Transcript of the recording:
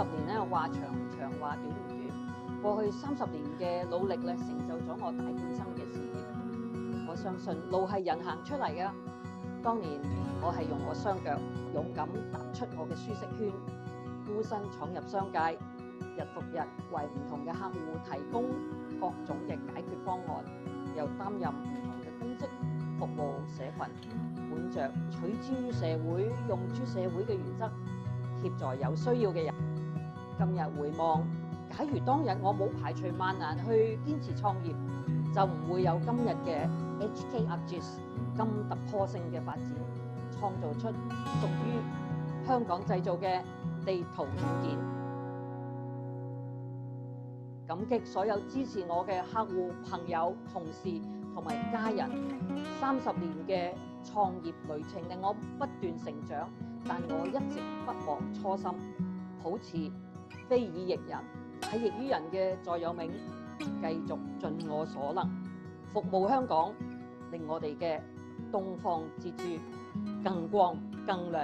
年咧，話長唔長，話短唔短。過去30年嘅努力咧，成就咗我大半生嘅事業。我相信路係人行出嚟㗎。當年我係用我雙腳勇敢踏出我嘅舒適圈，孤身闖入商界，日復日為唔同嘅客戶提供各種嘅解決方案，又擔任唔同嘅公職，服務社群，本着取之於社會、用諸社會嘅原則，協助有需要嘅人。今日回望，假如當日我冇排除萬難去堅持創業，就唔會有今日嘅 HK Artist 咁突破性嘅發展，創造出屬於香港製造嘅地圖軟件。感激所有支持我嘅客戶、朋友、同事同埋家人。30年嘅創業旅程令我不斷成長，但我一直不忘初心，保持非以役人，喺役於人嘅座右銘，繼續盡我所能，服務香港，令我哋嘅東方之珠更光更亮。